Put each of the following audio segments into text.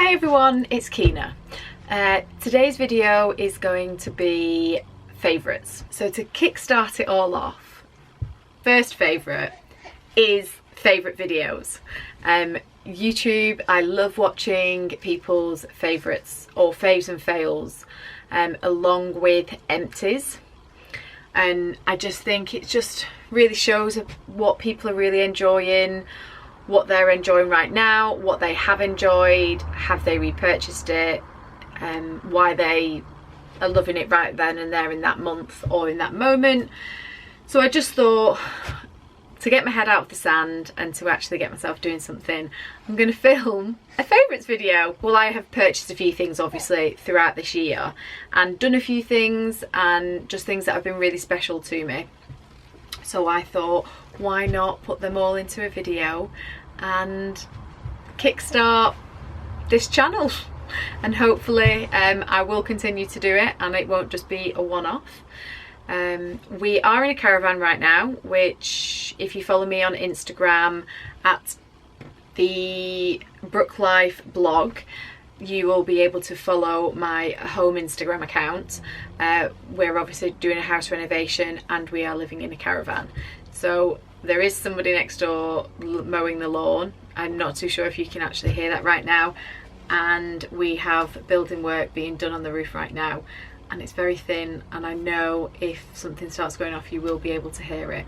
Hi everyone, it's Kyna. Today's video is going to be favourites. So to kickstart it all off, first favourite is favourite videos. YouTube, I love watching people's favourites or faves and fails along with empties. And I just think it just really shows what people are really enjoying, what they're enjoying right now, what they have enjoyed, have they repurchased it, why they are loving it right then and there in that month or in that moment. So I just thought, to get my head out of the sand and to actually get myself doing something, I'm going to film a favourites video. Well, I have purchased a few things obviously throughout this year and done a few things, and just things that have been really special to me. So I thought, why not put them all into a video and kickstart this channel? And hopefully I will continue to do it and it won't just be a one-off. We are in a caravan right now, which if you follow me on Instagram at the Brook Life blog, you will be able to follow my home Instagram account. We're obviously doing a house renovation and we are living in a caravan. So there is somebody next door mowing the lawn. I'm not too sure if you can actually hear that right now. And we have building work being done on the roof right now. And it's very thin, and I know if something starts going off you will be able to hear it.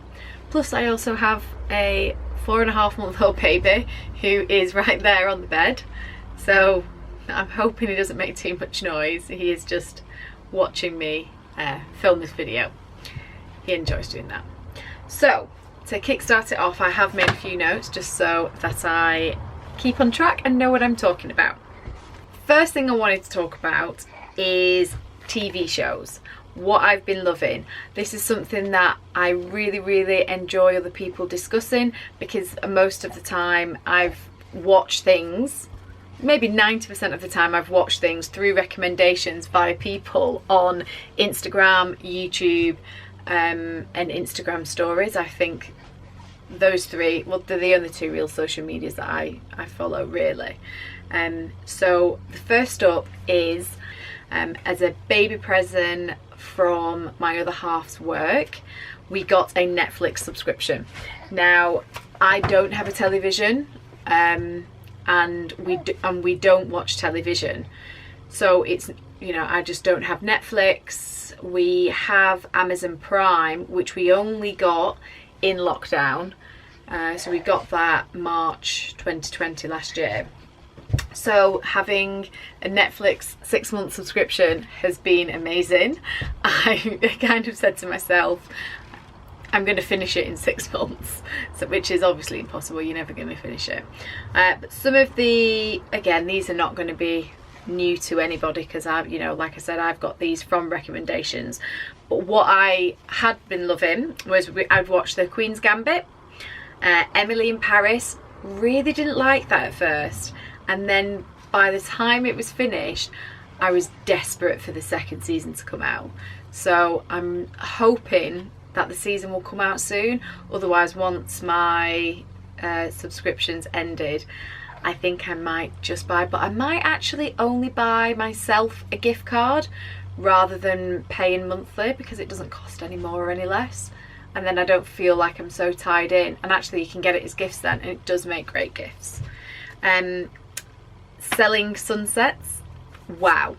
Plus I also have a 4.5-month-old baby who is right there on the bed, so I'm hoping he doesn't make too much noise. He is just watching me film this video. He enjoys doing that. So to kickstart it off, I have made a few notes just so that I keep on track and know what I'm talking about. First thing I wanted to talk about is TV shows, what I've been loving. This is something that I really enjoy other people discussing, because most of the time I've watched things, maybe 90% of the time I've watched things through recommendations via people on Instagram, YouTube, and Instagram stories. I think those three, well, they're the only two real social medias that I follow really. So the first up is as a baby present from my other half's work, we got a Netflix subscription. Now I don't have a television, and we don't watch television, so it's, you know, I just don't have Netflix. We have Amazon Prime, which we only got in lockdown, so we got that March 2020 last year. So having a Netflix 6-month subscription has been amazing. I kind of said to myself, I'm going to finish it in 6 months, so, which is obviously impossible. You're never going to finish it. But some of the, again, these are not going to be new to anybody, because I've, you know, like I said, I've got these from recommendations. But what I had been loving was I'd watched The Queen's Gambit. Emily in Paris, really didn't like that at first. And then by the time it was finished, I was desperate for the second season to come out. So I'm hoping that the season will come out soon. Otherwise, once my subscription's ended, I think I might just buy, but I might actually only buy myself a gift card rather than paying monthly, because it doesn't cost any more or any less. And then I don't feel like I'm so tied in. And actually you can get it as gifts then, and it does make great gifts. Selling Sunsets, wow.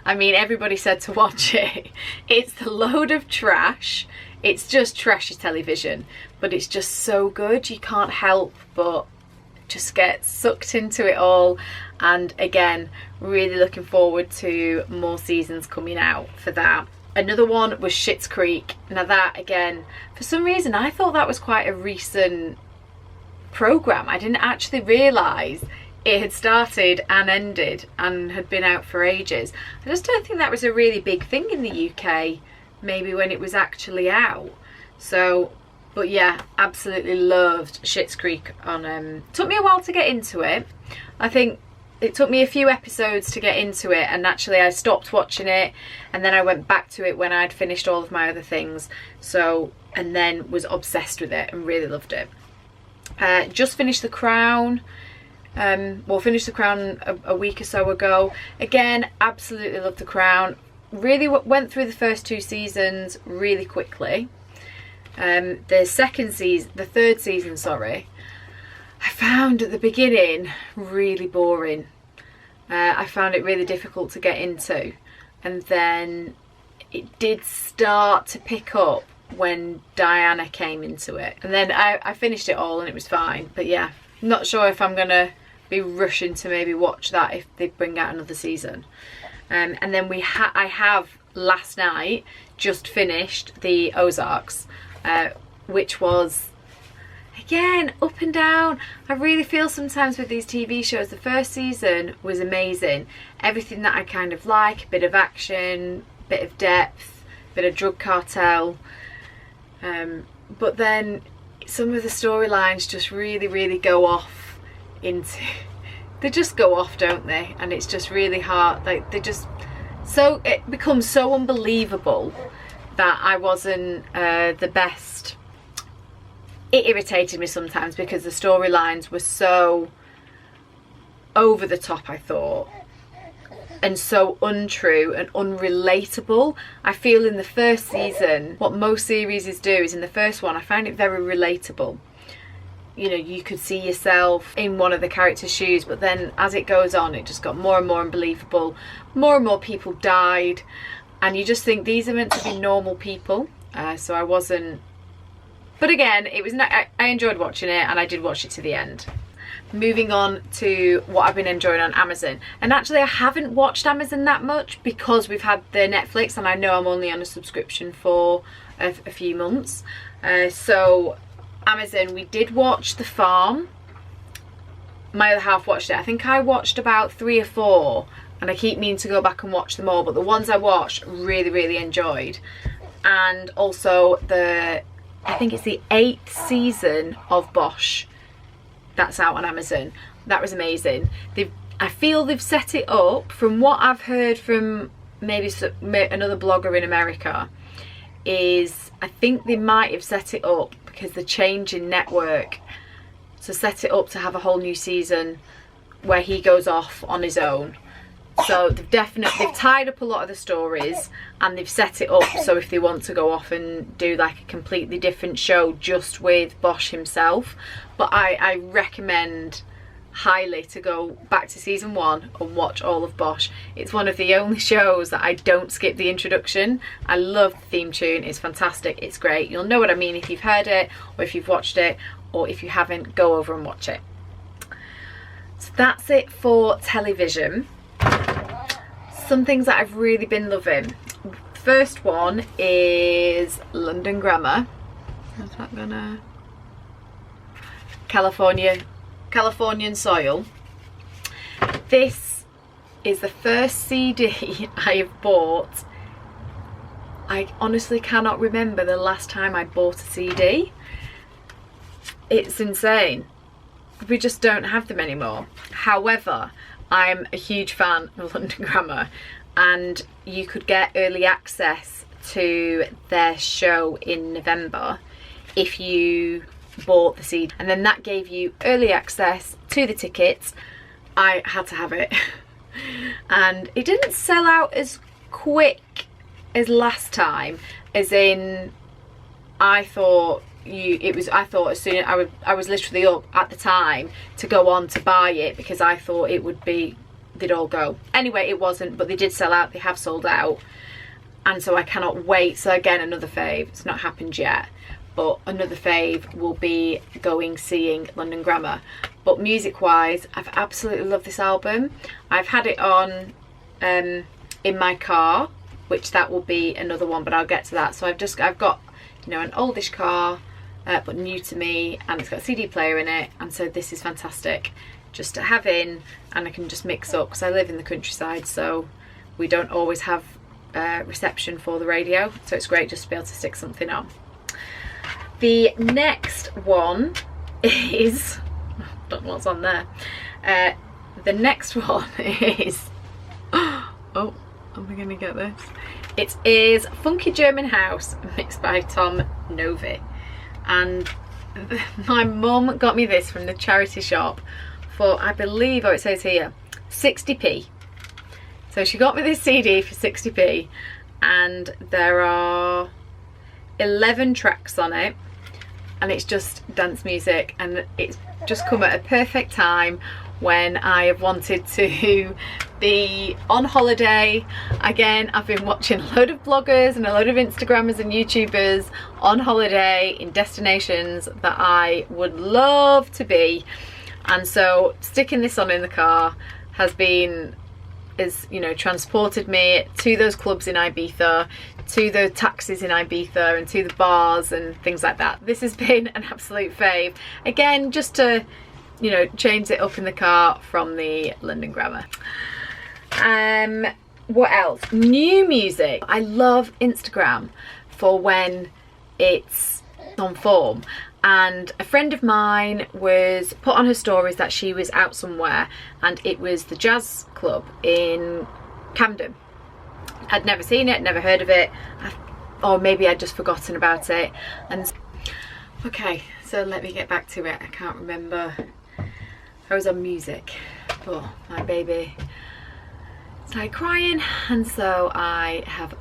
I mean, everybody said to watch it. It's a load of trash. It's just trashy television, but it's just so good. You can't help but just get sucked into it all. And again, really looking forward to more seasons coming out for that. Another one was Schitt's Creek. Now that, again, for some reason I thought that was quite a recent program. I didn't actually realise it had started and ended and had been out for ages. I just don't think that was a really big thing in the UK, maybe when it was actually out. So, but yeah, absolutely loved Schitt's Creek. Took me a while to get into it. I think it took me a few episodes to get into it, and actually I stopped watching it and then I went back to it when I'd finished all of my other things. So, and then was obsessed with it and really loved it. Just finished The Crown. Well, finished The Crown a week or so ago. Again, absolutely love The Crown. Really went through the first 2 seasons really quickly. The third season, sorry, I found at the beginning really boring. I found it really difficult to get into, and then it did start to pick up when Diana came into it, and then I finished it all and it was fine. But yeah, not sure if I'm gonna be rushing to maybe watch that if they bring out another season. And then I have last night just finished the Ozarks, which was, again, up and down. I really feel sometimes with these TV shows, the first season was amazing. Everything that I kind of like, a bit of action, bit of depth, bit of drug cartel. But then some of the storylines just really go off into... They just go off, don't they? And it's just really hard. Like, it becomes so unbelievable that I wasn't the best. It irritated me sometimes because the storylines were so over the top, I thought, and so untrue and unrelatable. I feel in the first season, what most series do is, in the first one, I find it very relatable. You know, you could see yourself in one of the characters' shoes, but then as it goes on, it just got more and more unbelievable. More and more people died, and you just think these are meant to be normal people. So I wasn't. But again, it was. I enjoyed watching it, and I did watch it to the end. Moving on to what I've been enjoying on Amazon, and actually I haven't watched Amazon that much because we've had the Netflix, and I know I'm only on a subscription for a few months. So Amazon, we did watch The Farm. My other half watched it. I think I watched about 3 or 4, and I keep meaning to go back and watch them all, but the ones I watched really enjoyed. And also I think it's the 8th season of Bosch that's out on Amazon. That was amazing. I feel they've set it up, from what I've heard from maybe another blogger in America, is I think they might have set it up because the change in network to set it up to have a whole new season where he goes off on his own. So they've tied up a lot of the stories, and they've set it up so if they want to go off and do like a completely different show just with Bosch himself. But I recommend highly to go back to season 1 and watch all of Bosch. It's one of the only shows that I don't skip the introduction. I love the theme tune. It's fantastic. It's great. You'll know what I mean if you've heard it, or if you've watched it, or if you haven't, go over and watch it. So that's it for television. Some things that I've really been loving. First one is London Grammar. Is that gonna... Californian Soil. This is the first CD I have bought. I honestly cannot remember the last time I bought a CD. It's insane. We just don't have them anymore. However, I'm a huge fan of London Grammar, and you could get early access to their show in November if you bought the CD, and then that gave you early access to the tickets. I had to have it. And it didn't sell out as quick as last time, as in I thought as soon as I was literally up at the time to go on to buy it, because I thought it would be, they'd all go. Anyway, it wasn't, but they did sell out. They have sold out, and so I cannot wait. So again, another fave. It's not happened yet, but another fave will be seeing London Grammar. But music wise, I've absolutely loved this album. I've had it on in my car, which that will be another one, but I'll get to that. So I've got, you know, an oldish car, but new to me, and it's got a CD player in it, and so this is fantastic just to have in, and I can just mix up, because I live in the countryside, so we don't always have reception for the radio, so it's great just to be able to stick something on. The next one is, I don't know what's on there. The next one is, oh, am I gonna get this? It is Funky German House, mixed by Tom Novi. And my mum got me this from the charity shop for, I believe, oh, it says here, 60p. So she got me this CD for 60p, and there are 11 tracks on it, and it's just dance music, and it's just come at a perfect time when I have wanted to be on holiday. Again, I've been watching a load of bloggers and a load of Instagrammers and YouTubers on holiday in destinations that I would love to be, and so sticking this on in the car has transported me to those clubs in Ibiza, to the taxis in Ibiza, and to the bars and things like that. This has been an absolute fave. Again, just to, change it up in the car from the London Grammar. What else? New music. I love Instagram for when it's on form. And a friend of mine was put on her stories that she was out somewhere, and it was the jazz club in Camden. I'd never seen it, never heard of it, or maybe I'd just forgotten about it. And okay, so let me get back to it. I can't remember. I was on music. Oh, my baby started crying, and so I have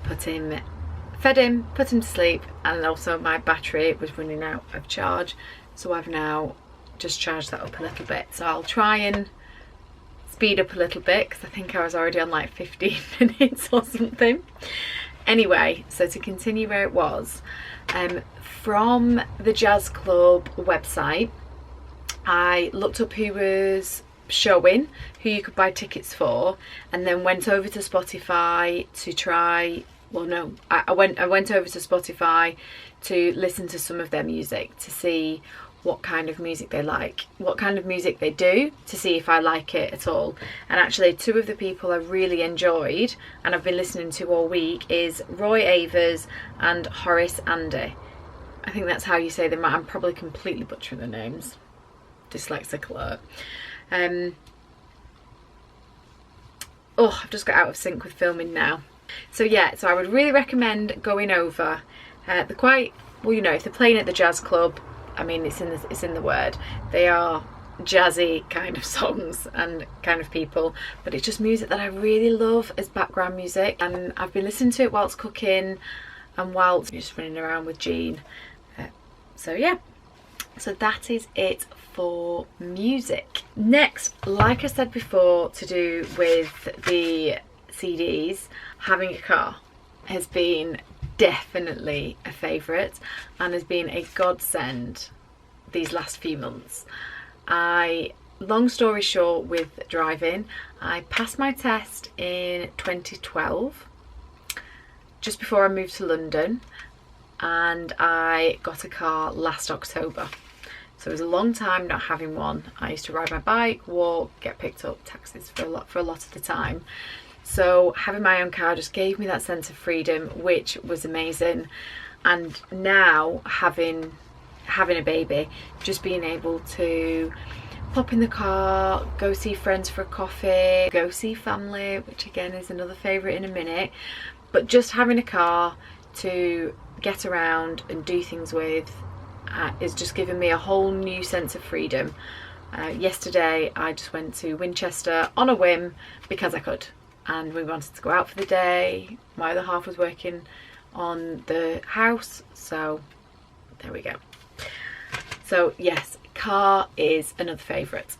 fed him, put him to sleep, and also my battery was running out of charge, so I've now just charged that up a little bit. So I'll try and speed up a little bit, because I think I was already on like 15 minutes or something. Anyway, so to continue where it was, from the jazz club website, I looked up who was showing, who you could buy tickets for, and then went over to Spotify to try. Well, no, I went over to Spotify to listen to some of their music, to see what kind of music they like, what kind of music they do, to see if I like it at all. And actually, two of the people I really enjoyed and I've been listening to all week is Roy Avers and Horace Andy. I think that's how you say them. I'm probably completely butchering the names. Dyslexic alert. Oh, I've just got out of sync with filming now. So yeah, so I would really recommend going over. They're quite, well, if they're playing at the jazz club, I mean, it's in the word. They are jazzy kind of songs and kind of people, but it's just music that I really love as background music, and I've been listening to it whilst cooking and whilst just running around with Jean. So yeah, so that is it for music. Next, like I said before, to do with the CDs, having a car has been definitely a favourite and has been a godsend these last few months. Long story short with driving, I passed my test in 2012, just before I moved to London, and I got a car last October. So it was a long time not having one. I used to ride my bike, walk, get picked up, taxis for a lot of the time. So having my own car just gave me that sense of freedom, which was amazing. And now having a baby, just being able to pop in the car, go see friends for a coffee, go see family, which again is another favourite in a minute, but just having a car to get around and do things with is just giving me a whole new sense of freedom. Yesterday I just went to Winchester on a whim because I could, and we wanted to go out for the day. My other half was working on the house, so there we go. So yes, car is another favourite.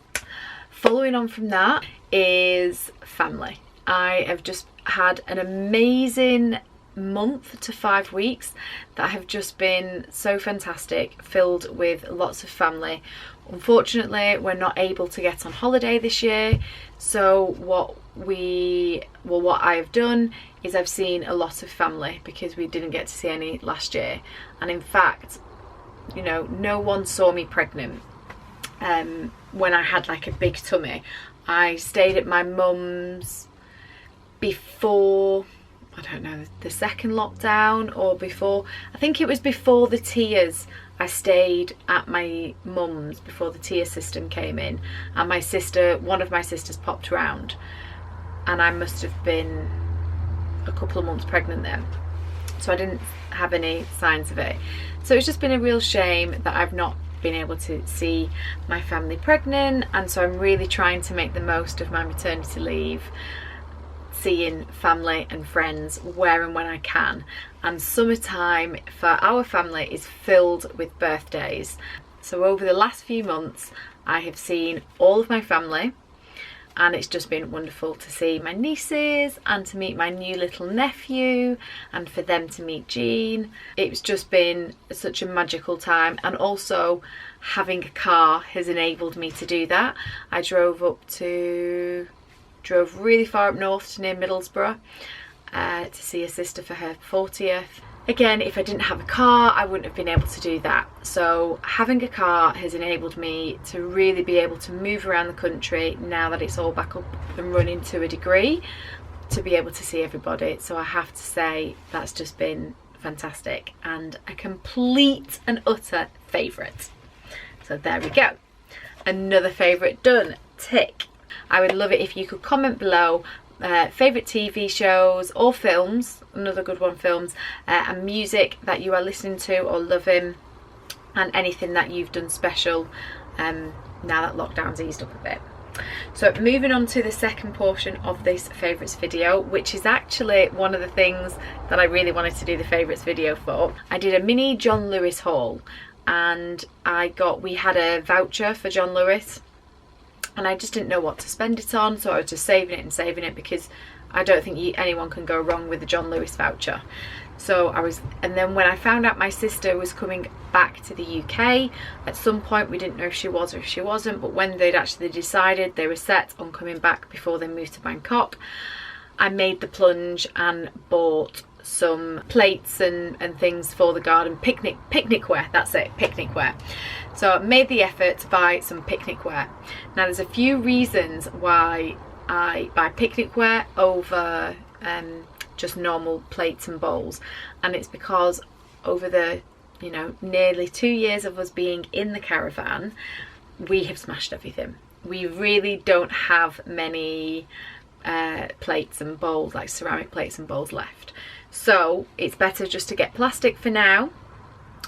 Following on from that is family. I have just had an amazing month to 5 weeks that have just been so fantastic, filled with lots of family. Unfortunately, we're not able to get on holiday this year, so what I have done is I've seen a lot of family because we didn't get to see any last year. And in fact, no one saw me pregnant when I had like a big tummy. I stayed at my mum's before, I don't know, the second lockdown, or before, I think it was before the tiers. I stayed at my mum's before the tier system came in, and one of my sisters popped round, and I must have been a couple of months pregnant then, so I didn't have any signs of it. So it's just been a real shame that I've not been able to see my family pregnant, and so I'm really trying to make the most of my maternity leave, seeing family and friends where and when I can. And summertime for our family is filled with birthdays. So over the last few months I have seen all of my family, and it's just been wonderful to see my nieces and to meet my new little nephew and for them to meet Jean. It's just been such a magical time, and also having a car has enabled me to do that. I drove really far up north to near Middlesbrough to see a sister for her 40th. Again, if I didn't have a car, I wouldn't have been able to do that. So having a car has enabled me to really be able to move around the country now that it's all back up and running to a degree, to be able to see everybody. So I have to say that's just been fantastic and a complete and utter favourite. So there we go. Another favourite done. Tick. I would love it if you could comment below favourite TV shows or films, another good one, films, and music that you are listening to or loving, and anything that you've done special now that lockdown's eased up a bit. So moving on to the second portion of this favourites video, which is actually one of the things that I really wanted to do the favourites video for. I did a mini John Lewis haul, and we had a voucher for John Lewis, and I just didn't know what to spend it on, so I was just saving it because I don't think anyone can go wrong with the John Lewis voucher. And then when I found out my sister was coming back to the UK at some point, we didn't know if she was or if she wasn't, but when they'd actually decided they were set on coming back before they moved to Bangkok, I made the plunge and bought some plates and things for the garden, picnicware, that's it, picnicware. So I made the effort to buy some picnicware. Now there's a few reasons why I buy picnicware over just normal plates and bowls, and it's because over the nearly 2 years of us being in the caravan, we have smashed everything. We really don't have many plates and bowls, like ceramic plates and bowls left, so it's better just to get plastic for now.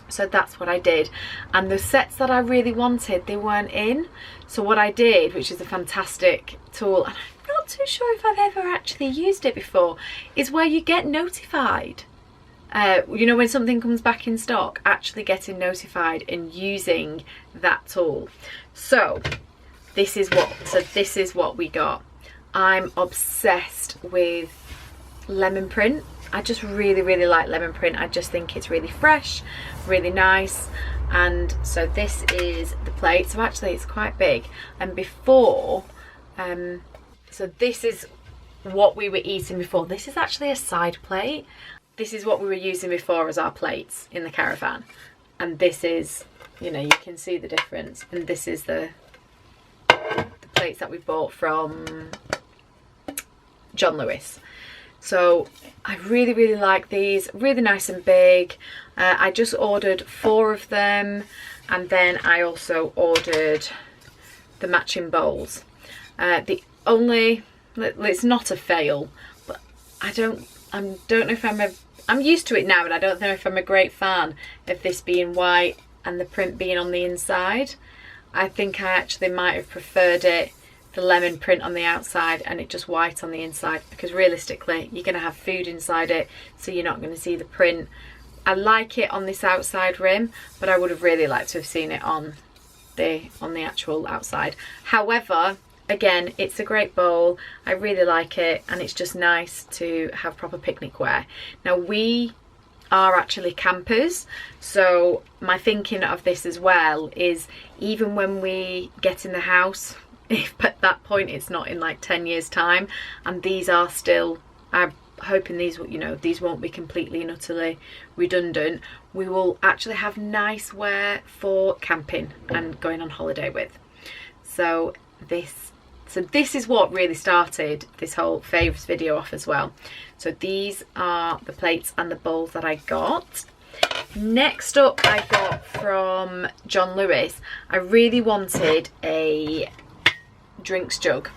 So that's what I did, and the sets that I really wanted, they weren't in. So what I did, which is a fantastic tool, and I'm not too sure if I've ever actually used it before, is where you get notified. When something comes back in stock, actually getting notified and using that tool. So this is what we got. I'm obsessed with lemon print. I just really like lemon print. I just think it's really fresh, really nice. And so this is the plate. So actually it's quite big. And before, so this is what we were eating before. This is actually a side plate. This is what we were using before as our plates in the caravan. And this is, you can see the difference. And this is the plates that we bought from John Lewis. So I really like these, really nice and big. I just ordered 4 of them, and then I also ordered the matching bowls. It's not a fail, but I don't know if I'm used to it now, and I don't know if I'm a great fan of this being white and the print being on the inside. I think I actually might have preferred the lemon print on the outside and it just white on the inside, because realistically you're going to have food inside it, so you're not going to see the print. I like it on this outside rim, but I would have really liked to have seen it on the actual outside. However, again, it's a great bowl. I really like it, and it's just nice to have proper picnicware. Now we are actually campers, so my thinking of this as well is, even when we get in the house, if at that point it's not in like 10 years time and these are still, I'm hoping these won't be completely and utterly redundant, we will actually have nice wear for camping and going on holiday with. So this is what really started this whole favourites video off as well. So these are the plates and the bowls that I got. Next up, I got from John Lewis, I really wanted a drinks jug.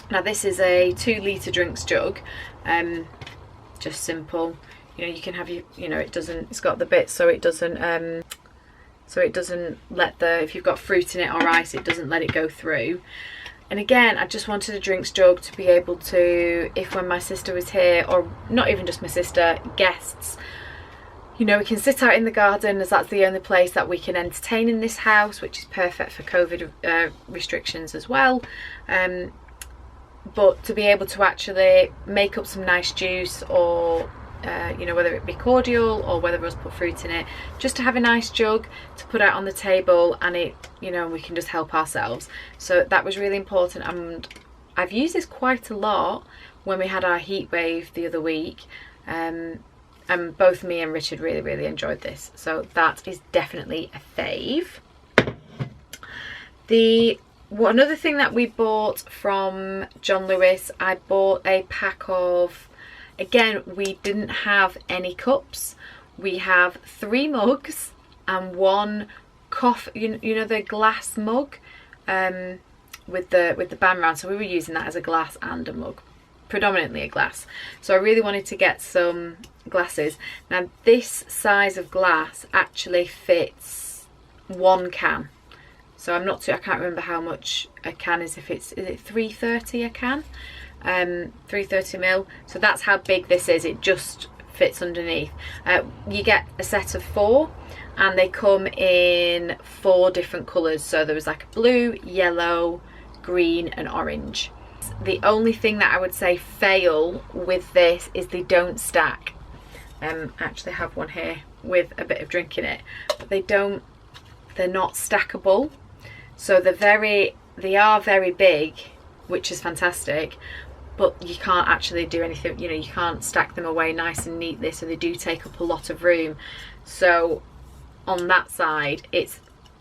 Now this is a 2-litre drinks jug, it's simple. You can have it's got the bits so it doesn't so it doesn't let if you've got fruit in it or ice, it doesn't let it go through. And again, I just wanted a drinks jug to be able to, if when my sister was here, or not even just my sister, guests, you know, we can sit out in the garden, as that's the only place that we can entertain in this house, which is perfect for COVID restrictions as well. But to be able to actually make up some nice juice, or you know, whether it be cordial or whether us put fruit in it, just to have a nice jug to put out on the table, and it, you know, we can just help ourselves. So that was really important, and I've used this quite a lot when we had our heat wave the other week. And both me and Richard really enjoyed this, so that is definitely a fave. Another thing that we bought from John Lewis, I bought a pack of, again, we didn't have any cups. We have 3 mugs and 1 coffee, you know, the glass mug with the band round, so we were using that as a glass and a mug, predominantly a glass. So I really wanted to get some glasses. Now this size of glass actually fits 1 can, so I can't remember how much a can is. Is it 330 a can? 330 ml. So that's how big this is. It just fits underneath. You get a set of 4, and they come in 4 different colours. So there was like a blue, yellow, green and orange. The only thing that I would say fail with this is they don't stack. I actually have one here with a bit of drink in it, but they're not stackable. So they are very big, which is fantastic, but you can't actually do anything, you know, you can't stack them away nice and neatly, so they do take up a lot of room. So on that side,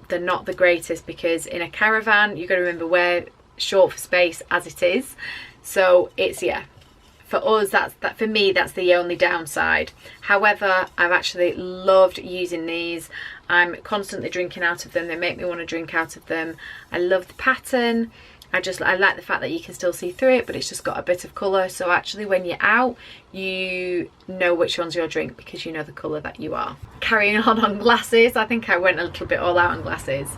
they're not the greatest, because in a caravan you've got to remember we're short for space as it is. So it's, yeah, for us, for me that's the only downside. However, I've actually loved using these. I'm constantly drinking out of them. They make me want to drink out of them. I love the pattern. I like the fact that you can still see through it, but it's just got a bit of colour, so actually when you're out you know which one's your drink because you know the colour that you are. Carrying on glasses, I think I went a little bit all out on glasses.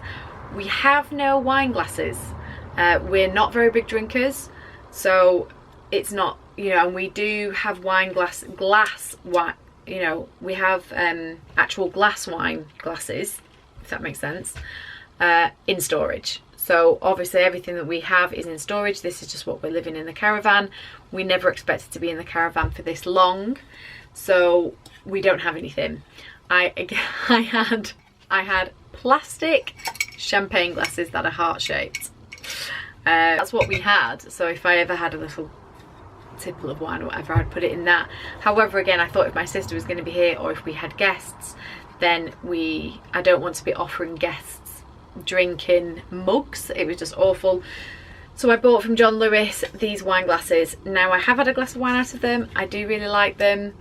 We have no wine glasses. We're not very big drinkers, so it's not, you know, and we do have glass wine, you know, we have actual glass wine glasses, if that makes sense, in storage. So obviously everything that we have is in storage. This is just what we're living in the caravan. We never expected to be in the caravan for this long, so we don't have anything. I had plastic champagne glasses that are heart-shaped. That's what we had, so if I ever had a little tipple of wine or whatever, I'd put it in that. However, again, I thought if my sister was going to be here or if we had guests, then I don't want to be offering guests drinking mugs. It was just awful. So I bought from John Lewis these wine glasses. Now I have had a glass of wine out of them. I do really like them.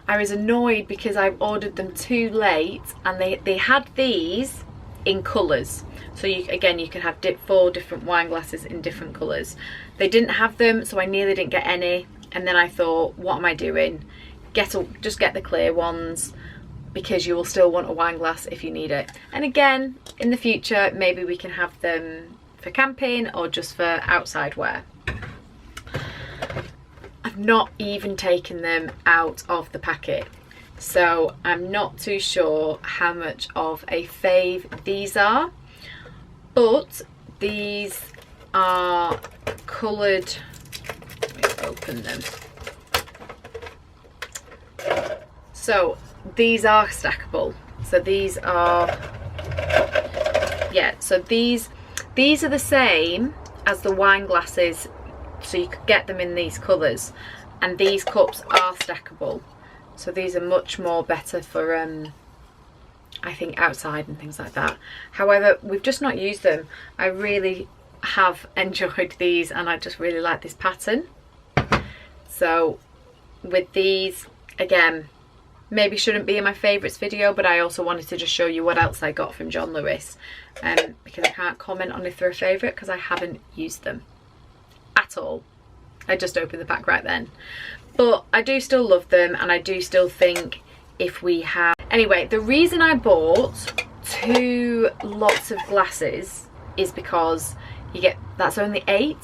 I was annoyed because I ordered them too late, and they had these in colours. So you can have 4 different wine glasses in different colours. They didn't have them, so I nearly didn't get any. And then I thought, what am I doing? Just get the clear ones, because you will still want a wine glass if you need it. And again, in the future, maybe we can have them for camping or just for outside wear. I've not even taken them out of the packet, so I'm not too sure how much of a fave these are, but these are coloured. Let me open them. So these are stackable. So these are, yeah, so these are the same as the wine glasses, so you could get them in these colours, and these cups are stackable. So these are much more better for I think outside and things like that. However, we've just not used them. I really have enjoyed these, and I just really like this pattern. So with these, again, maybe shouldn't be in my favourites video, but I also wanted to just show you what else I got from John Lewis, because I can't comment on if they're a favourite because I haven't used them at all. I just opened the pack right then, but I do still love them, and I do still think if we have... Anyway, the reason I bought 2 lots of glasses is because that's only 8,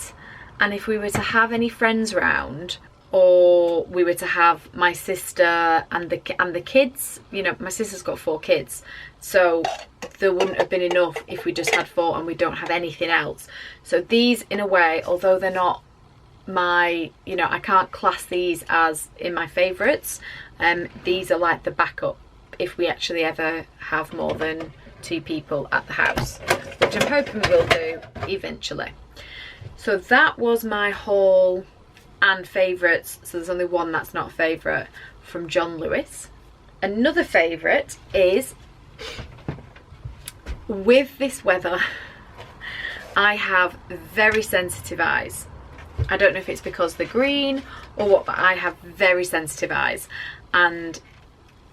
and if we were to have any friends round, or we were to have my sister and the kids, you know, my sister's got 4 kids, so there wouldn't have been enough if we just had 4 and we don't have anything else. So these, in a way, although they're not my, you know, I can't class these as in my favourites, these are like the backup if we actually ever have more than 2 people at the house, which I'm hoping we'll do eventually. So that was my haul and favourites. So there's only one that's not a favourite, from John Lewis. Another favourite is, with this weather, I have very sensitive eyes. I don't know if it's because they're green or what, but I have very sensitive eyes, and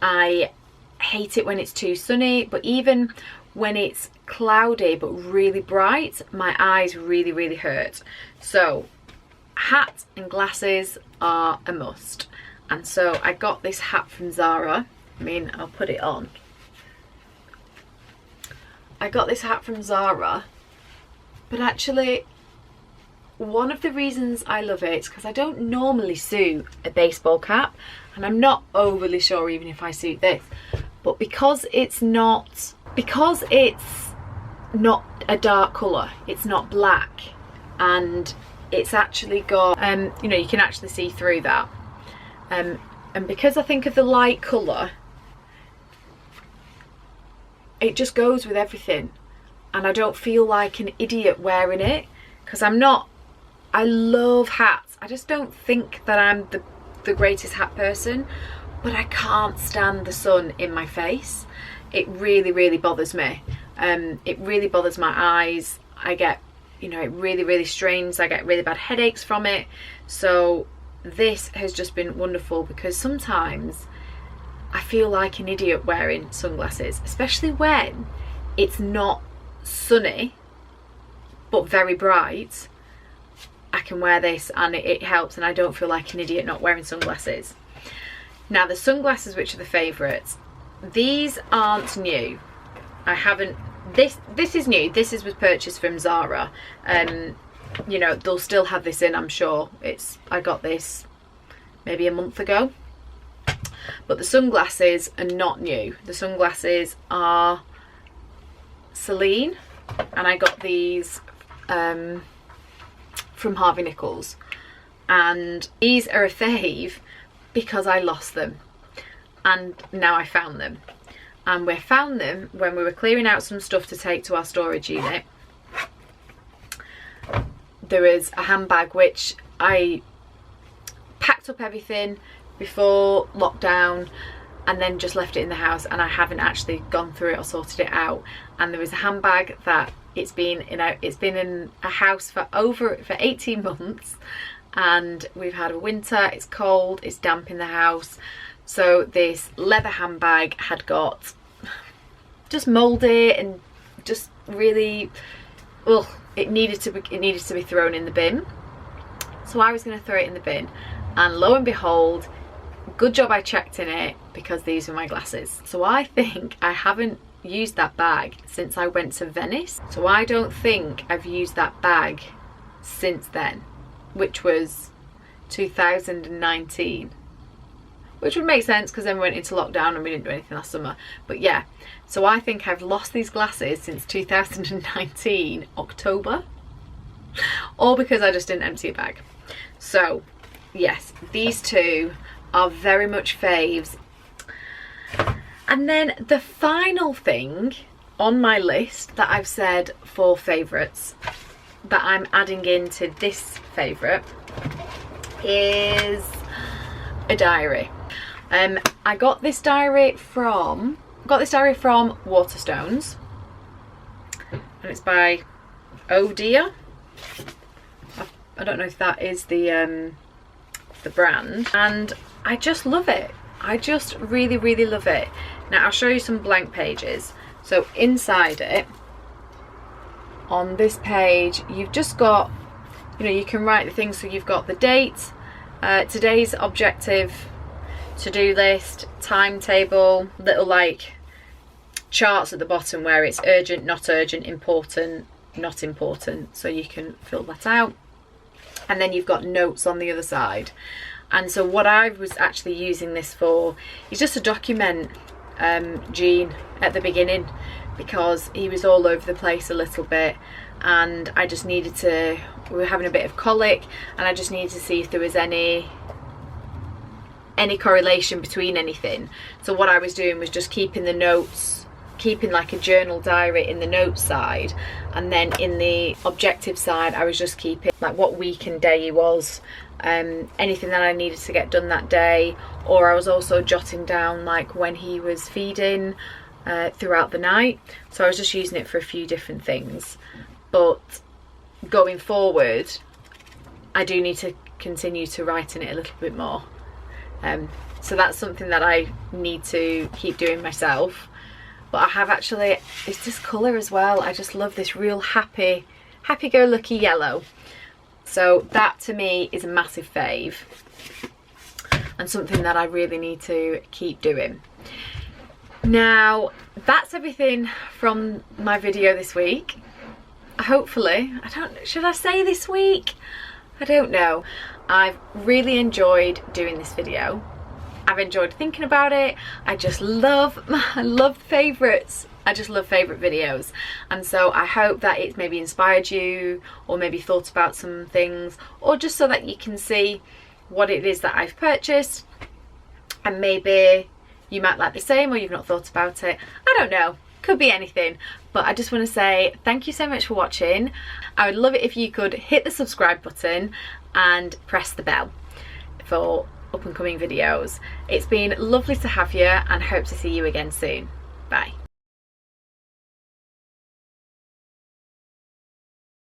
I hate it when it's too sunny, but even when it's cloudy but really bright, my eyes really hurt. So hat and glasses are a must, and so I got this hat from Zara. I mean, I'll put it on. I got this hat from Zara, but actually one of the reasons I love it is because I don't normally suit a baseball cap, and I'm not overly sure even if I suit this, but because it's not a dark colour, it's not black, and it's actually got you know, you can actually see through that, and because I think of the light colour, it just goes with everything, and I don't feel like an idiot wearing it, because I love hats. I just don't think that I'm the greatest hat person, but I can't stand the sun in my face. It really bothers me. It really bothers my eyes. I get, you know, it really strains. I get really bad headaches from it. So this has just been wonderful, because sometimes I feel like an idiot wearing sunglasses, especially when it's not sunny but very bright. I can wear this and it helps, and I don't feel like an idiot not wearing sunglasses. Now, the sunglasses which are the favourites, these aren't new. I haven't, this is new. This was purchased from Zara. You know, they'll still have this in, I'm sure. I got this maybe a month ago. But the sunglasses are not new. The sunglasses are Celine, and I got these from Harvey Nichols, and these are a fave because I lost them and now I found them, and we found them when we were clearing out some stuff to take to our storage unit. There was a handbag which I packed up everything before lockdown and then just left it in the house, and I haven't actually gone through it or sorted it out. And there was a handbag that it's been in a house for 18 months, and we've had a winter, it's cold, it's damp in the house. So this leather handbag had got just mouldy and just really, ugh, it needed to be thrown in the bin. So I was going to throw it in the bin, and lo and behold, good job I checked in it, because these were my glasses. So I think I haven't used that bag since I went to Venice. So I don't think I've used that bag since then, which was 2019. Which would make sense because then we went into lockdown and we didn't do anything last summer. But yeah, so I think I've lost these glasses since 2019, October. All because I just didn't empty a bag. So yes, these two are very much faves. And then the final thing on my list that I've said for favourites that I'm adding into this favourite is a diary. I got this diary from Waterstones, and it's by Oh Dear. I don't know if that is the brand, and I just love it. I just really love it. Now I'll show you some blank pages. So inside it, on this page, you've just got, you know, you can write the things. So you've got the date, today's objective, to-do list, timetable, little like charts at the bottom where it's urgent, not urgent, important, not important, so you can fill that out. And then you've got notes on the other side. And so what I was actually using this for is just to document Gene at the beginning, because he was all over the place a little bit, and I just needed to, we were having a bit of colic, and I just needed to see if there was any correlation between anything. So what I was doing was just keeping the notes, keeping like a journal diary in the notes side, and then in the objective side I was just keeping like what week and day he was, anything that I needed to get done that day, or I was also jotting down like when he was feeding throughout the night. So I was just using it for a few different things. But going forward, I do need to continue to write in it a little bit more. So that's something that I need to keep doing myself. But I have actually, it's this colour as well. I just love this real happy-go-lucky yellow. So that to me is a massive fave, and something that I really need to keep doing. Now, that's everything from my video this week. Hopefully, should I say this week? I don't know. I've really enjoyed doing this video. I've enjoyed thinking about it. I love favourites. I just love favourite videos. And so I hope that it's maybe inspired you, or maybe thought about some things, or just so that you can see what it is that I've purchased, and maybe you might like the same, or you've not thought about it. I don't know. Could be anything. But I just want to say thank you so much for watching. I would love it if you could hit the subscribe button and press the bell for up and coming videos. It's been lovely to have you, and hope to see you again soon. Bye.